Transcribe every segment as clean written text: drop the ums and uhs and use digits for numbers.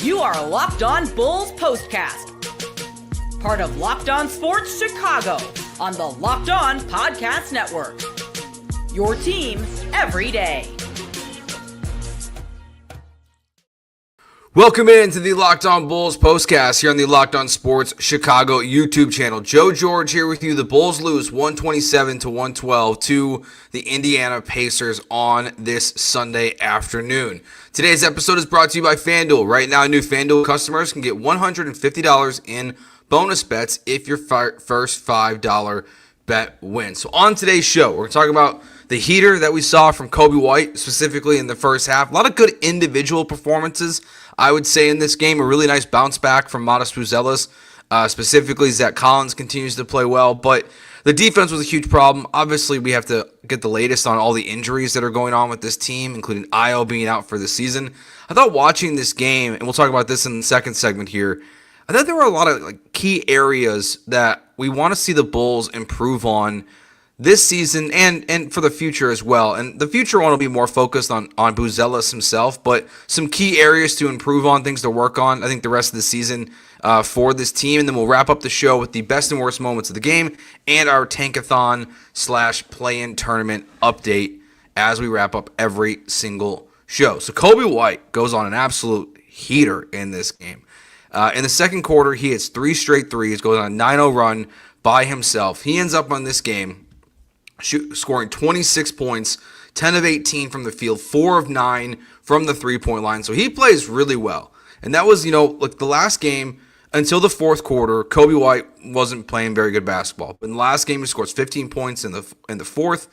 You are Locked On Bulls Postcast, part of Locked On Sports Chicago on the Locked On Podcast Network. Your team every day. Welcome into the Locked On Bulls Postcast here on the Locked On Sports Chicago YouTube channel. Joe George here with you. The Bulls lose 127-112 to the Indiana Pacers on this Sunday afternoon. Today's episode is brought to you by FanDuel. Right now, new FanDuel customers can get $150 in bonus bets if your first $5 bet wins. So on today's show, we're going to talk about the heater that we saw from Coby White, specifically in the first half. A lot of good individual performances, I would say, in this game. A really nice bounce back from Modest Buzelis. Specifically, Zach Collins continues to play well, but the defense was a huge problem. Obviously, we have to get the latest on all the injuries that are going on with this team, including Io being out for the season. I thought watching this game, and we'll talk about this in the second segment here, I thought there were a lot of key areas that we want to see the Bulls improve on this season and for the future as well. And the future one will be more focused on Buzelis himself, but some key areas to improve on, things to work on, I think, the rest of the season for this team. And then we'll wrap up the show with the best and worst moments of the game and our Tankathon / play-in tournament update as we wrap up every single show. So Coby White goes on an absolute heater in this game. In the second quarter, he hits 3 straight threes, goes on a 9-0 run by himself. He ends up on this game scoring 26 points, 10 of 18 from the field, 4 of 9 from the three-point line. So he plays really well. And that was, the last game until the fourth quarter, Coby White wasn't playing very good basketball. But in the last game, he scores 15 points in the fourth.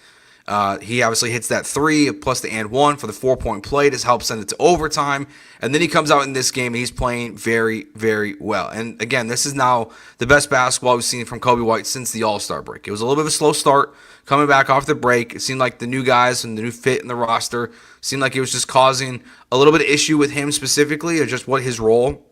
He obviously hits that 3 plus the and 1 for the 4-point play to help send it to overtime. And then he comes out in this game and he's playing very, very well. And again, this is now the best basketball we've seen from Coby White since the All-Star break. It was a little bit of a slow start coming back off the break. It seemed like the new guys and the new fit in the roster seemed like it was just causing a little bit of issue with him specifically, or just what his role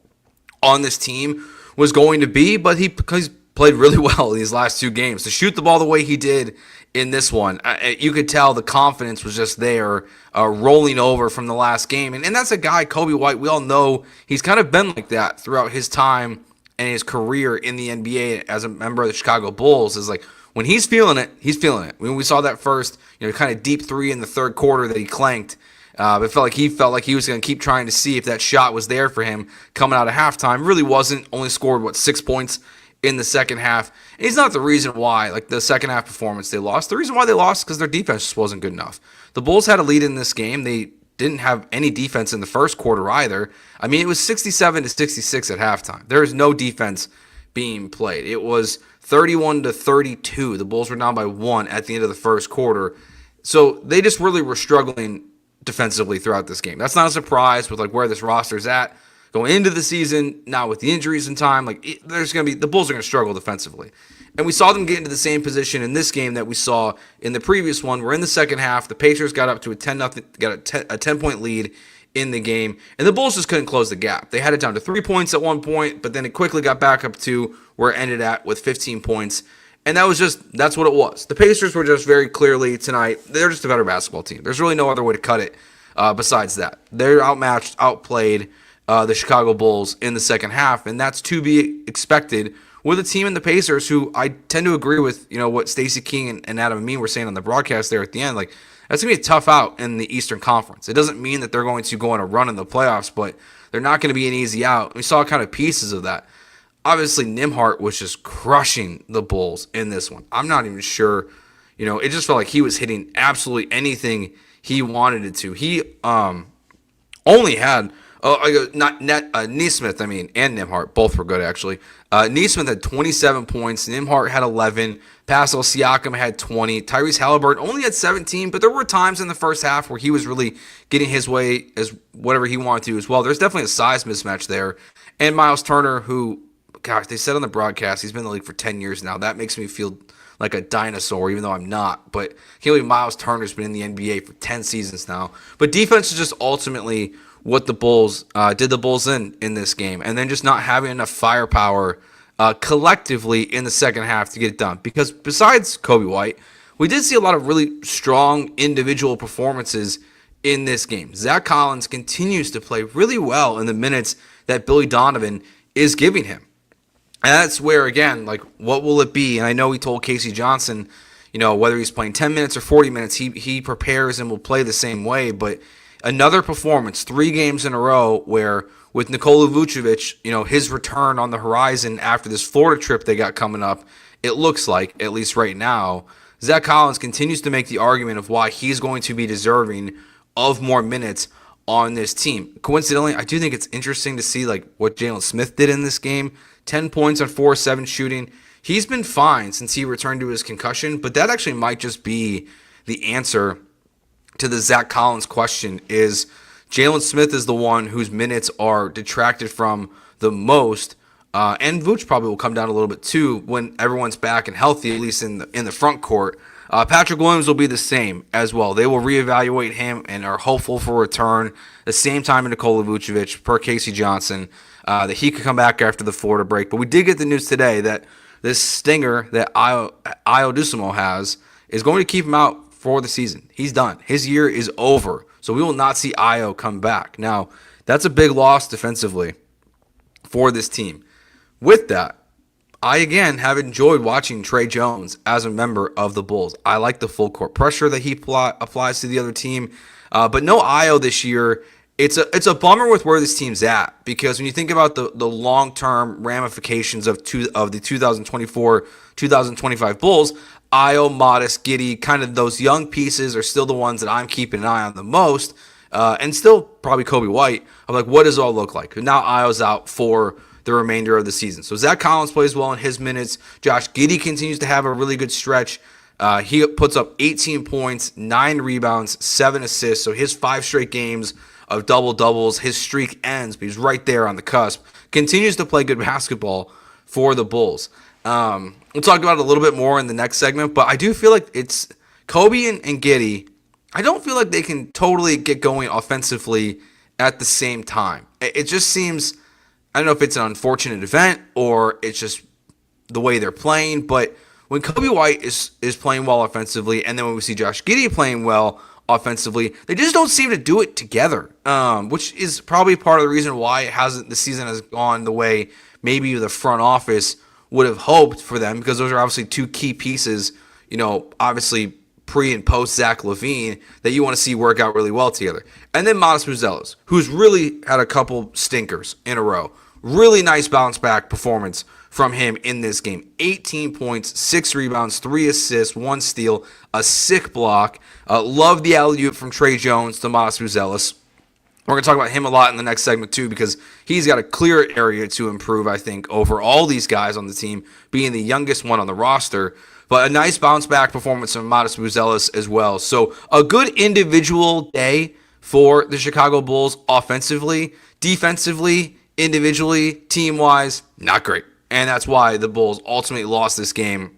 on this team was going to be. But he's played really well in these last 2 games. To shoot the ball the way he did in this one, you could tell the confidence was just there, rolling over from the last game. And that's a guy, Coby White, we all know he's kind of been like that throughout his time and his career in the NBA as a member of the Chicago Bulls. Is like, when he's feeling it, he's feeling it. When we saw that first, kind of deep 3 in the third quarter that he clanked, it felt like he was going to keep trying to see if that shot was there for him coming out of halftime. Really wasn't. Only scored, 6 points in the second half. And he's not the reason why, the second half performance they lost. The reason why they lost is because their defense just wasn't good enough. The Bulls had a lead in this game. They didn't have any defense in the first quarter either. I mean, it was 67-66 at halftime. There is no defense being played. It was 31-32. The Bulls were down by 1 at the end of the first quarter. So they just really were struggling defensively throughout this game. That's not a surprise with where this roster's at going into the season. Now with the injuries in time, the Bulls are going to struggle defensively. And we saw them get into the same position in this game that we saw in the previous one. We're in the second half. The Pacers got up to a 10-point lead in the game, and the Bulls just couldn't close the gap. They had it down to 3 points at one point, but then it quickly got back up to where it ended at with 15 points. And that's what it was. The Pacers were just very clearly tonight, they're just a better basketball team. There's really no other way to cut it besides that. They're outmatched, outplayed the Chicago Bulls in the second half, and that's to be expected with a team in the Pacers who I tend to agree with, what Stacey King and Adam Amin were saying on the broadcast there at the end. That's going to be a tough out in the Eastern Conference. It doesn't mean that they're going to go on a run in the playoffs, but they're not going to be an easy out. We saw kind of pieces of that. Obviously, Nembhard was just crushing the Bulls in this one. I'm not even sure. It just felt like he was hitting absolutely anything he wanted it to. He only had Nesmith, and Nembhard, both were good, actually. Nesmith had 27 points. Nembhard had 11. Pascal Siakam had 20. Tyrese Halliburton only had 17, but there were times in the first half where he was really getting his way as whatever he wanted to as well. There's definitely a size mismatch there. And Miles Turner, who, gosh, they said on the broadcast, he's been in the league for 10 years now. That makes me feel like a dinosaur, even though I'm not. But I can't believe Miles Turner's been in the NBA for 10 seasons now. But defense is just ultimately what the Bulls did the Bulls in this game, and then just not having enough firepower collectively in the second half to get it done. Because besides Coby White, we did see a lot of really strong individual performances in this game. Zach Collins continues to play really well in the minutes that Billy Donovan is giving him. And that's where, again, like, what will it be? And I know he told Casey Johnson, whether he's playing 10 minutes or 40 minutes, he prepares and will play the same way. But another performance, 3 games in a row, where with Nikola Vucevic, his return on the horizon after this Florida trip they got coming up, it looks like, at least right now, Zach Collins continues to make the argument of why he's going to be deserving of more minutes on this team. Coincidentally, I do think it's interesting to see like what Jalen Smith did in this game. 10 points on 4-7 shooting. He's been fine since he returned to his concussion, but that actually might just be the answer to the Zach Collins question. Is Jalen Smith is the one whose minutes are detracted from the most, and Vooch probably will come down a little bit too when everyone's back and healthy, at least in the front court. Patrick Williams will be the same as well. They will reevaluate him and are hopeful for a return. The same time in Nikola Vucevic, per Casey Johnson, that he could come back after the Florida break. But we did get the news today that this stinger that Ayo Dosunmu has is going to keep him out for the season. He's done. His year is over. So we will not see Ayo come back. Now, that's a big loss defensively for this team. With that, I, again, have enjoyed watching Tre Jones as a member of the Bulls. I like the full court pressure that he applies to the other team. But no Ayo this year. It's a bummer with where this team's at, because when you think about the long-term ramifications of the 2024-2025 Bulls, Ayo, Modest, Giddey, kind of those young pieces are still the ones that I'm keeping an eye on the most, and still probably Coby White. I'm like, what does it all look like? Now Ayo's out for the remainder of the season. So Zach Collins plays well in his minutes. Josh Giddey continues to have a really good stretch. He puts up 18 points, 9 rebounds, 7 assists. So his 5 straight games of double-doubles, his streak ends, but he's right there on the cusp. Continues to play good basketball for the Bulls. We'll talk about it a little bit more in the next segment, but I do feel like it's Coby and Giddey. I don't feel like they can totally get going offensively at the same time. It just seems, I don't know if it's an unfortunate event or it's just the way they're playing, but when Coby White is playing well offensively, and then when we see Josh Giddey playing well offensively, they just don't seem to do it together, which is probably part of the reason why the season has gone the way maybe the front office would have hoped for them, because those are obviously 2 key pieces, obviously pre and post Zach LaVine, that you want to see work out really well together. And then Modest Buzelis, who's really had a couple stinkers in a row. Really nice bounce back performance from him in this game. 18 points, 6 rebounds, 3 assists, 1 steal, a sick block. Love the alley-oop from Tre Jones to Modest Buzelis. We're going to talk about him a lot in the next segment too, because he's got a clear area to improve, I think, over all these guys on the team, being the youngest one on the roster. But a nice bounce back performance from Modest Buzelis as well. So a good individual day for the Chicago Bulls offensively. Defensively, individually, team-wise, not great. And that's why the Bulls ultimately lost this game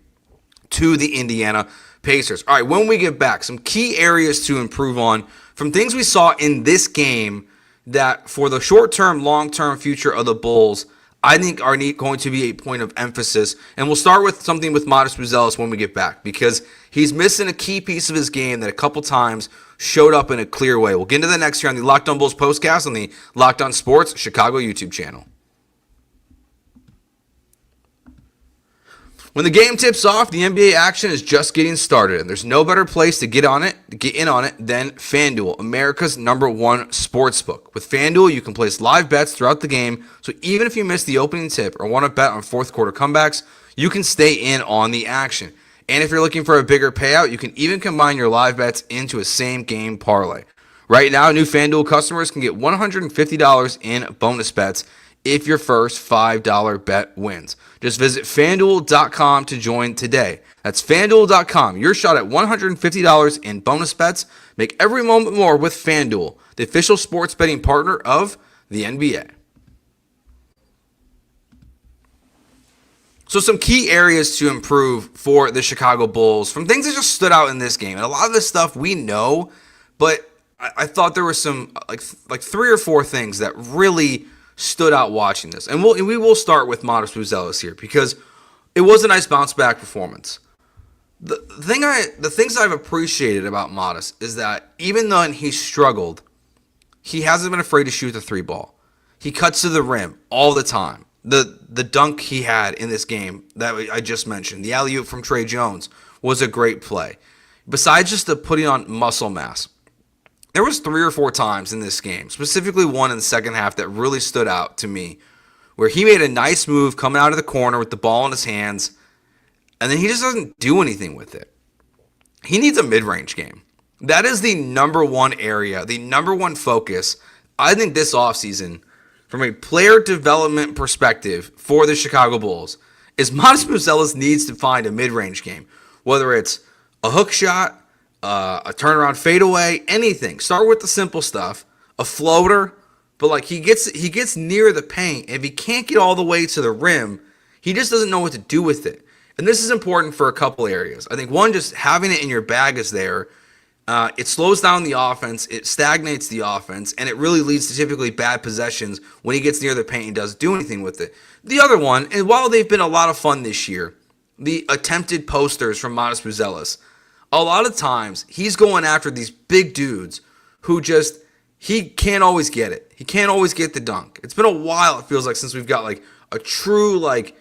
to the Indiana Pacers. All right, when we get back, some key areas to improve on from things we saw in this game that for the short-term, long-term future of the Bulls, I think are going to be a point of emphasis. And we'll start with something with Modest Buzelis when we get back, because he's missing a key piece of his game that a couple times showed up in a clear way. We'll get into that next year on the Locked On Bulls postcast on the Locked On Sports Chicago YouTube channel. When the game tips off, the NBA action is just getting started, and there's no better place to get in on it than FanDuel, America's #1 sportsbook. With FanDuel, you can place live bets throughout the game, so even if you miss the opening tip or want to bet on fourth quarter comebacks, you can stay in on the action. And if you're looking for a bigger payout, you can even combine your live bets into a same-game parlay. Right now, new FanDuel customers can get $150 in bonus bets if your first $5 bet wins. Just visit FanDuel.com to join today. That's FanDuel.com. Your shot at $150 in bonus bets. Make every moment more with FanDuel, the official sports betting partner of the NBA. So some key areas to improve for the Chicago Bulls from things that just stood out in this game. And a lot of this stuff we know, but I thought there were some like 3 or 4 things that really stood out watching this. And we will start with Modest Buzelis here, because it was a nice bounce back performance. The things I've appreciated about Modest is that even though he struggled, he hasn't been afraid to shoot the three ball. He cuts to the rim all the time. The dunk he had in this game that I just mentioned, the alley-oop from Trey Jones, was a great play. Besides just the putting on muscle mass, there was 3 or 4 times in this game, specifically one in the second half that really stood out to me, where he made a nice move coming out of the corner with the ball in his hands, and then he just doesn't do anything with it. He needs a mid-range game. That is the number one area, the number one focus, I think, this offseason, from a player development perspective for the Chicago Bulls, is Modest Buzelis needs to find a mid-range game. Whether it's a hook shot, a turnaround fadeaway, anything. Start with the simple stuff, a floater, but like he gets near the paint. If he can't get all the way to the rim, he just doesn't know what to do with it. And this is important for a couple areas. I think one, just having it in your bag is there. It slows down the offense, it stagnates the offense, and it really leads to typically bad possessions when he gets near the paint and doesn't do anything with it. The other one, and while they've been a lot of fun this year, the attempted posters from Modest Buzelis, a lot of times he's going after these big dudes who just, he can't always get it. He can't always get the dunk. It's been a while, it feels like, since we've got like a true, like,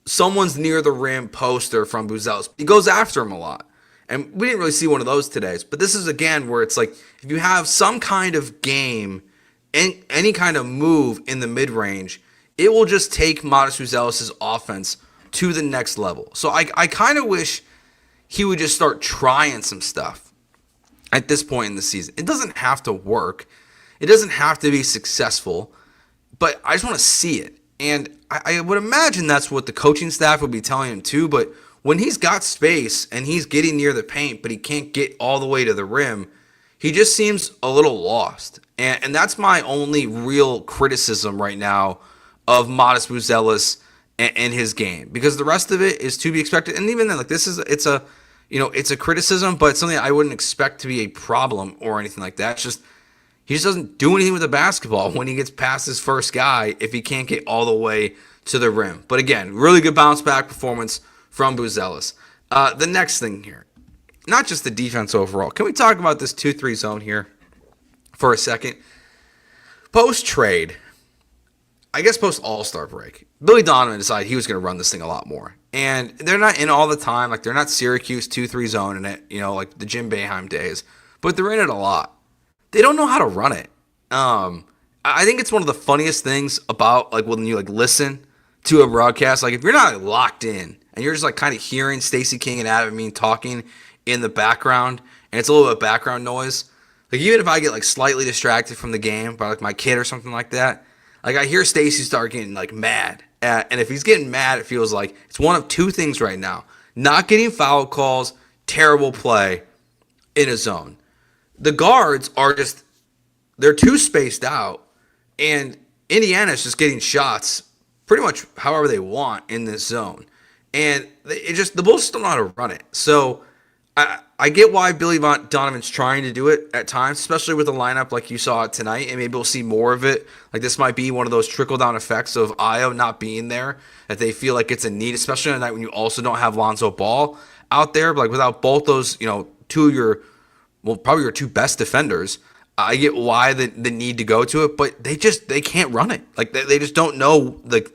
someone's near the rim poster from Buzelis. He goes after him a lot. And we didn't really see one of those today. But this is, again, where it's like, if you have some kind of game, any kind of move in the mid-range, it will just take Modest Buzelis' offense to the next level. So I kind of wish he would just start trying some stuff at this point in the season. It doesn't have to work. It doesn't have to be successful. But I just want to see it. And I would imagine that's what the coaching staff would be telling him too. But when he's got space and he's getting near the paint, but he can't get all the way to the rim, he just seems a little lost. And that's my only real criticism right now of Modest Buzelis and his game, because the rest of it is to be expected. And even then, like, it's a criticism, but it's something I wouldn't expect to be a problem or anything like that. It's just, he just doesn't do anything with the basketball when he gets past his first guy if he can't get all the way to the rim. But again, really good bounce back performance from Buzelis. The next thing here, not just the defense overall. Can we talk about this 2-3 zone here for a second? Post-trade, I guess post-All-Star break, Billy Donovan decided he was going to run this thing a lot more. And they're not in all the time. Like, they're not Syracuse 2-3 zone in it, like the Jim Boeheim days. But they're in it a lot. They don't know how to run it. I think it's one of the funniest things about, like, when you, like, listen to a broadcast. Like, if you're not, like, locked in, and you're just, like, kind of hearing Stacey King and Adam Amin talking in the background, and it's a little bit of background noise. Like, even if I get, like, slightly distracted from the game by, like, my kid or something like that, like, I hear Stacey start getting, like, mad. And if he's getting mad, it feels like it's one of two things right now. Not getting foul calls, terrible play in a zone. The guards are just, they're too spaced out, and Indiana's just getting shots pretty much however they want in this zone. And the Bulls just don't know how to run it. So I get why Billy Donovan's trying to do it at times, especially with a lineup like you saw tonight, and maybe we'll see more of it. Like, this might be one of those trickle-down effects of Ayo not being there, that they feel like it's a need, especially on a night when you also don't have Lonzo Ball out there. But, like, without both those, two of your, probably your two best defenders, I get why the need to go to it, but they can't run it. Like, they just don't know, like,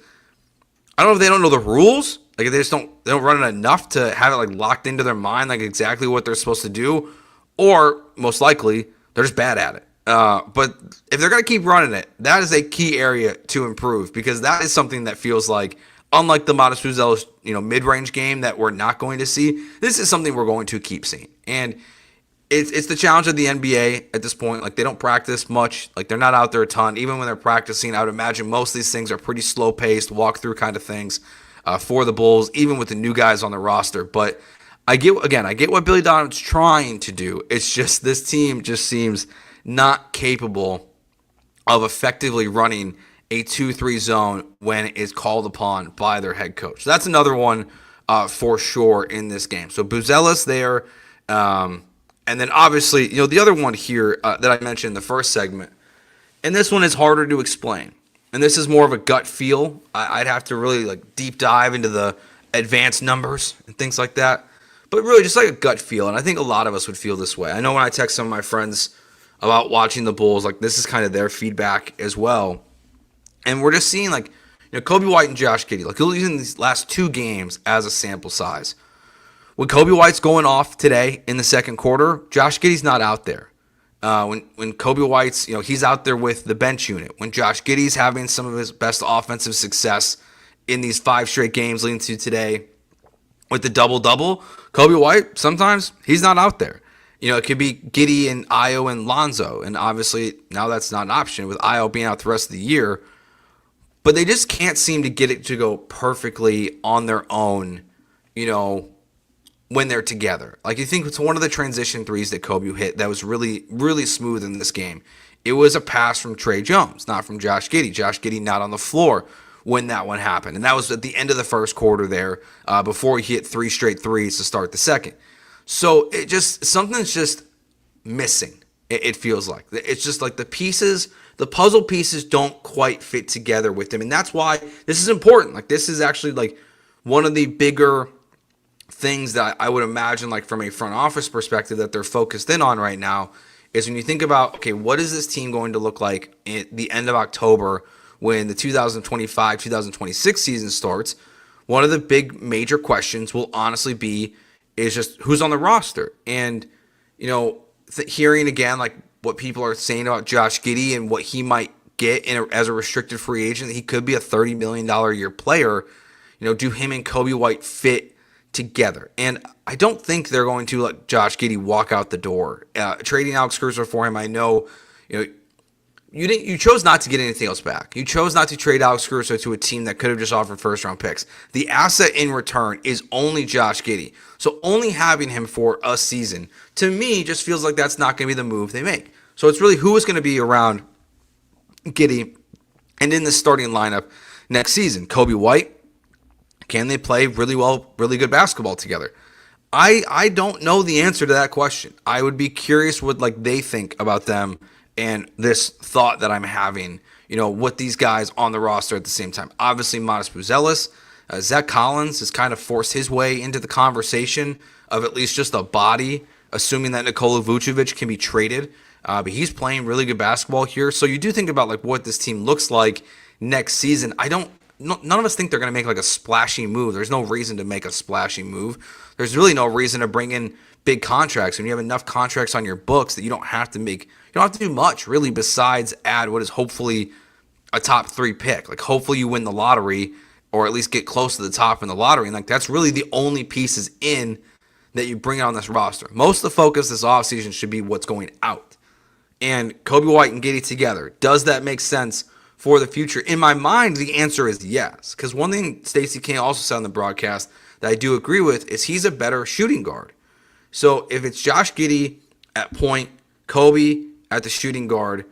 I don't know if they don't know the rules. Like, they don't run it enough to have it, like, locked into their mind, like, exactly what they're supposed to do, or most likely they're just bad at it. But if they're going to keep running it, that is a key area to improve, because that is something that feels like, unlike the Modest Buzelis, mid-range game that we're not going to see, this is something we're going to keep seeing. And it's the challenge of the NBA at this point. Like, they don't practice much. Like, they're not out there a ton. Even when they're practicing, I would imagine most of these things are pretty slow-paced, walk-through kind of things. For the Bulls, even with the new guys on the roster. But I get what Billy Donovan's trying to do. It's just this team just seems not capable of effectively running a 2-3 zone when it's called upon by their head coach. So that's another one for sure in this game. So Buzelis there, and then obviously, the other one here that I mentioned in the first segment, and this one is harder to explain. And this is more of a gut feel. I'd have to really, like, deep dive into the advanced numbers and things like that. but really just like a gut feel. And I think a lot of us would feel this way. I know when I text some of my friends about watching the Bulls, like this is kind of their feedback as well. And we're just seeing like, Coby White and Josh Giddey, like using these last 2 games as a sample size. When Coby White's going off today in the second quarter, Josh Giddey's not out there. When Coby White's, he's out there with the bench unit. When Josh Giddey's having some of his best offensive success in these 5 straight games leading to today with the double-double, Coby White, sometimes he's not out there. It could be Giddey and Ayo and Lonzo, and obviously now that's not an option with Ayo being out the rest of the year. But they just can't seem to get it to go perfectly on their own, when they're together. Like, you think it's one of the transition threes that Coby hit that was really, really smooth in this game. It was a pass from Trey Jones, not from Josh Giddey. Josh Giddey not on the floor when that one happened. And that was at the end of the first quarter there before he hit 3 straight threes to start the second. So something's just missing, it feels like. It's just like the puzzle pieces don't quite fit together with him. And that's why this is important. Like, this is actually like one of the bigger things that I would imagine, like from a front office perspective, that they're focused in on right now is when you think about, okay, what is this team going to look like at the end of October when the 2025-2026 season starts? One of the big major questions will honestly be is just who's on the roster. And, hearing again, like what people are saying about Josh Giddey and what he might get as a restricted free agent, he could be a $30 million a year player. Do him and Coby White fit together? And I don't think they're going to let Josh Giddey walk out the door. Trading Alex Caruso for him, I know, you chose not to get anything else back. You chose not to trade Alex Caruso to a team that could have just offered first-round picks. The asset in return is only Josh Giddey. So only having him for a season, to me, just feels like that's not going to be the move they make. So it's really who is going to be around Giddey and in the starting lineup next season. Coby White, can they play really well, really good basketball together? I don't know the answer to that question. I would be curious what they think about them and this thought that I'm having, with these guys on the roster at the same time. Obviously, Modest Buzelis, Zach Collins has kind of forced his way into the conversation of at least just a body, assuming that Nikola Vucevic can be traded. But he's playing really good basketball here. So you do think about what this team looks like next season. None of us think they're going to make a splashy move. There's no reason to make a splashy move. There's really no reason to bring in big contracts when you have enough contracts on your books that you don't have to do much really besides add what is hopefully a top 3 pick. Hopefully you win the lottery or at least get close to the top in the lottery. And that's really the only pieces in that you bring on this roster. Most of the focus this offseason should be what's going out. And Coby White and Giddey together, does that make sense for the future? In my mind, the answer is yes. Because one thing Stacey King also said on the broadcast that I do agree with is he's a better shooting guard. So if it's Josh Giddey at point, Coby at the shooting guard,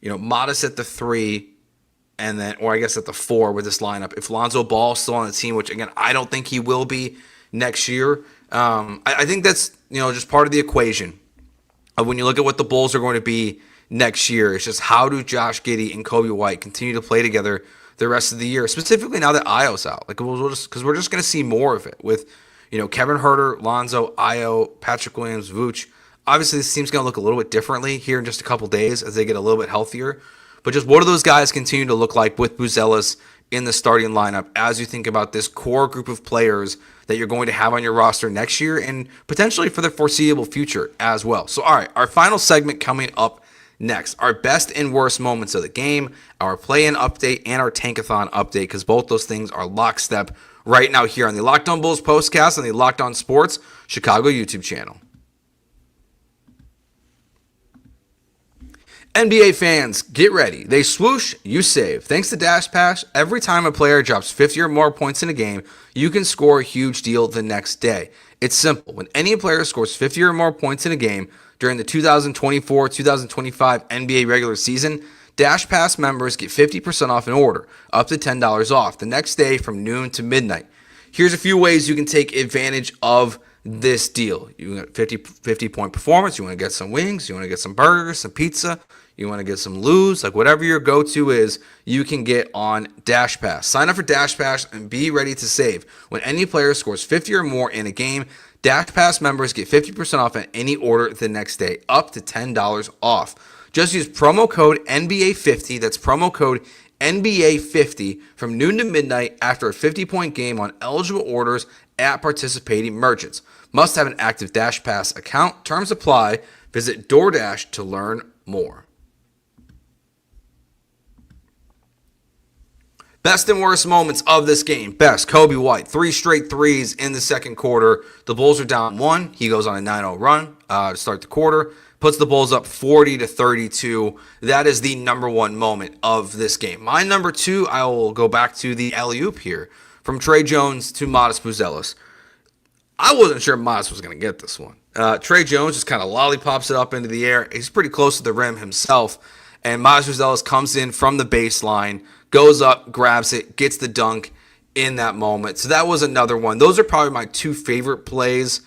Modest at the 3, and then, or I guess at the 4 with this lineup. If Lonzo Ball's still on the team, which again, I don't think he will be next year, I think that's, just part of the equation. When you look at what the Bulls are going to be next year, it's just how do Josh Giddey and Coby White continue to play together the rest of the year, specifically now that Ayo's out. We're just going to see more of it with, Kevin Huerter, Lonzo, Ayo, Patrick Williams, Vooch. Obviously, this team's going to look a little bit differently here in just a couple days as they get a little bit healthier. But just what do those guys continue to look like with Buzelis in the starting lineup as you think about this core group of players that you're going to have on your roster next year and potentially for the foreseeable future as well. So, all right, our final segment coming up next. Our best and worst moments of the game, our play-in update, and our tankathon update, because both those things are lockstep right now here on the Locked On Bulls postcast on the Locked On Sports Chicago YouTube channel. NBA fans, get ready. They swoosh, you save. Thanks to Dash Pass, every time a player drops 50 or more points in a game, you can score a huge deal the next day. It's simple. When any player scores 50 or more points in a game during the 2024-2025 NBA regular season, Dash Pass members get 50% off an order, up to $10 off, the next day from noon to midnight. Here's a few ways you can take advantage of this deal. You want 50-point performance, you want to get some wings, you want to get some burgers, some pizza, you want to get some loos, whatever your go-to is, you can get on Dash Pass. Sign up for Dash Pass and be ready to save. When any player scores 50 or more in a game, Dash Pass members get 50% off at any order the next day, up to $10 off. Just use promo code NBA50, that's promo code NBA50 from noon to midnight after a 50-point game on eligible orders at participating merchants. Must have an active Dash Pass account. Terms apply. Visit DoorDash to learn more. Best and worst moments of this game. Best, Coby White. 3 straight threes in the second quarter. The Bulls are down 1. He goes on a 9-0 run to start the quarter. Puts the Bulls up 40-32. That is the number one moment of this game. My number 2, I will go back to the alley-oop here. From Tre Jones to Modest Buzelis. I wasn't sure Modest was going to get this one. Tre Jones just kind of lollipops it up into the air. He's pretty close to the rim himself. And Modest Buzelis comes in from the baseline, goes up, grabs it, gets the dunk in that moment. So that was another one. Those are probably my 2 favorite plays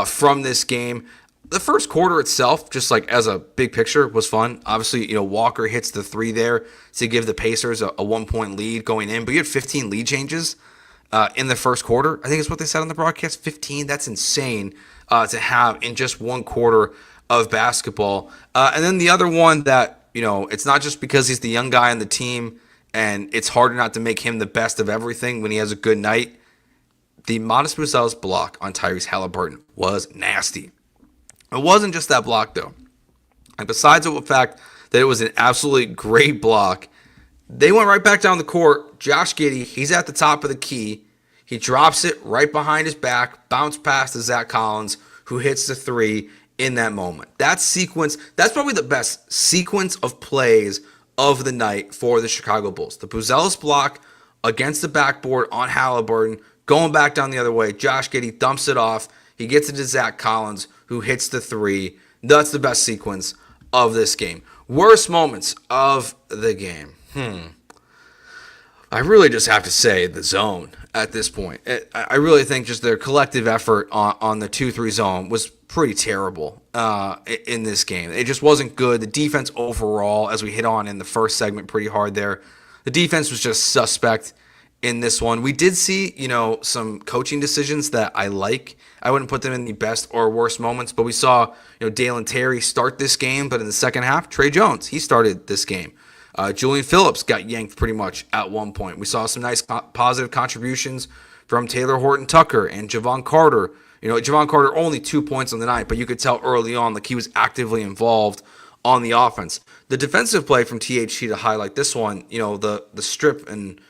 from this game. The first quarter itself, just like as a big picture, was fun. Obviously, Walker hits the 3 there to give the Pacers a 1-point lead going in. But you had 15 lead changes in the first quarter. I think it's what they said on the broadcast, 15. That's insane to have in just one quarter of basketball. And then the other one that, it's not just because he's the young guy on the team and it's harder not to make him the best of everything when he has a good night. The Modest Buzelis block on Tyrese Halliburton was nasty. It wasn't just that block, though. And besides the fact that it was an absolutely great block, they went right back down the court. Josh Giddey, he's at the top of the key. He drops it right behind his back, bounce pass to Zach Collins, who hits the 3 in that moment. That sequence, that's probably the best sequence of plays of the night for the Chicago Bulls. The Buzelis block against the backboard on Halliburton, going back down the other way. Josh Giddey dumps it off. He gets it to Zach Collins, who hits the 3. That's the best sequence of this game. Worst moments of the game. I really just have to say the zone at this point. I really think just their collective effort on the 2-3 zone was pretty terrible in this game. It just wasn't good. The defense overall, as we hit on in the first segment pretty hard there, the defense was just suspect in this one. We did see, some coaching decisions that I like. I wouldn't put them in the best or worst moments, but we saw, Dalen Terry start this game, but in the second half, Tre Jones, he started this game. Julian Phillips got yanked pretty much at one point. We saw some nice positive contributions from Taylor Horton-Tucker and Javon Carter. Javon Carter only 2 points on the night, but you could tell early on like he was actively involved on the offense. The defensive play from THT to highlight this one, the strip and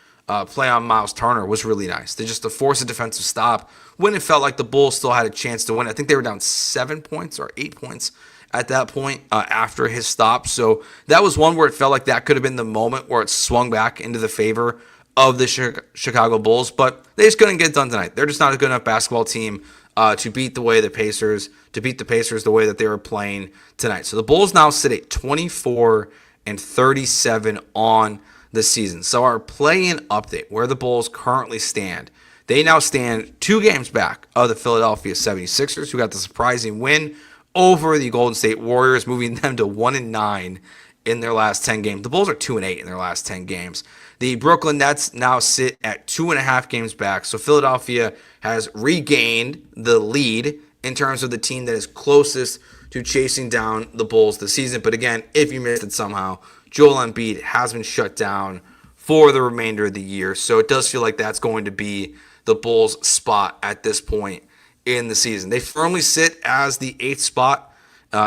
play on Miles Turner was really nice. They just to force a defensive stop when it felt like the Bulls still had a chance to win. I think they were down 7 points or 8 points at that point after his stop. So that was one where it felt like that could have been the moment where it swung back into the favor of the Chicago Bulls, but they just couldn't get it done tonight. They're just not a good enough basketball team to beat the Pacers the way that they were playing tonight. So the Bulls now sit at 24-37 on the season. So our play-in update, where the Bulls currently stand, they now stand 2 games back of the Philadelphia 76ers, who got the surprising win over the Golden State Warriors, moving them to 1-9 in their last 10 games. The Bulls are 2-8 in their last 10 games. The Brooklyn Nets now sit at 2.5 games back. So Philadelphia has regained the lead in terms of the team that is closest to chasing down the Bulls this season. But again, if you missed it somehow, Joel Embiid has been shut down for the remainder of the year. So it does feel like that's going to be the Bulls' spot at this point in the season. They firmly sit as the 8th spot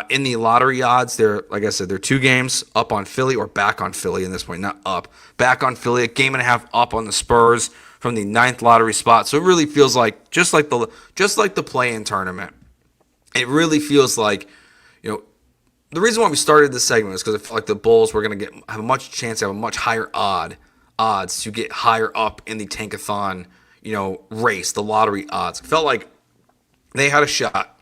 in the lottery odds. They're, like I said, they're 2 games up on Philly, or back on Philly in this point, not up. Back on Philly, a game and a half up on the Spurs from the 9th lottery spot. So it really feels like just like the play-in tournament. It really feels like, the reason why we started this segment is because I felt like the Bulls were going to have a much chance to have a much higher odds to get higher up in the tankathon, race, the lottery odds. It felt like they had a shot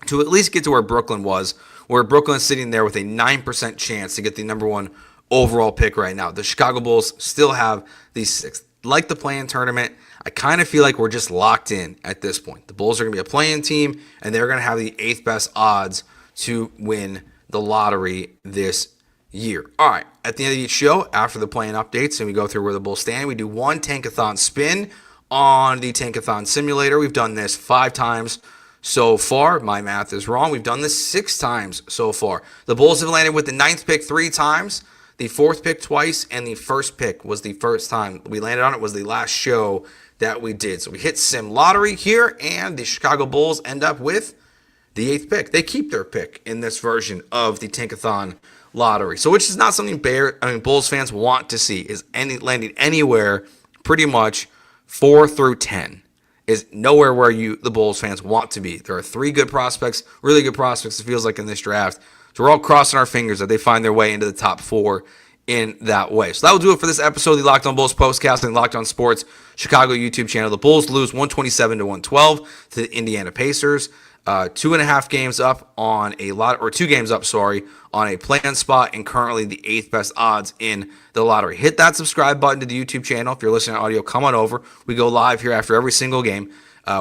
to at least get to where Brooklyn was, where Brooklyn's sitting there with a 9% chance to get the number 1 overall pick right now. The Chicago Bulls still have the 6th. Like the play-in tournament, I kind of feel like we're just locked in at this point. The Bulls are going to be a play-in team, and they're going to have the 8th best odds to win the lottery this year. All right, at the end of each show, after the play-in updates, and we go through where the Bulls stand, we do one tankathon spin on the Tankathon Simulator. We've done this 5 times so far. My math is wrong. We've done this 6 times so far. The Bulls have landed with the 9th pick 3 times, the 4th pick twice, and the 1st pick was the first time we landed on it, was the last show that we did. So we hit Sim Lottery here, and the Chicago Bulls end up with the 8th pick. They keep their pick in this version of the Tankathon Lottery. So which is not something Bulls fans want to see, is landing anywhere pretty much 4 through 10. Is nowhere where the Bulls fans want to be. There are 3 good prospects, really good prospects, it feels like, in this draft. So we're all crossing our fingers that they find their way into the top 4 in that way. So that will do it for this episode of the Locked On Bulls postcast and Locked On Sports Chicago YouTube channel. The Bulls lose 127-112 to the Indiana Pacers. 2.5 games up on a lot, or 2 games up, on a play-in spot, and currently the 8th best odds in the lottery. Hit that subscribe button to the YouTube channel. If you're listening to audio, come on over. We go live here after every single game.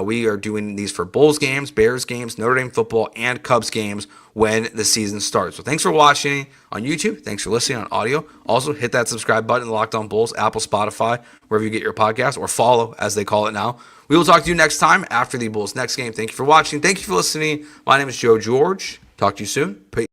We are doing these for Bulls games, Bears games, Notre Dame football, and Cubs games when the season starts. So thanks for watching on YouTube. Thanks for listening on audio. Also, hit that subscribe button, the Locked On Bulls, Apple, Spotify, wherever you get your podcast, or follow, as they call it now. We will talk to you next time after the Bulls' next game. Thank you for watching. Thank you for listening. My name is Joe George. Talk to you soon. Peace.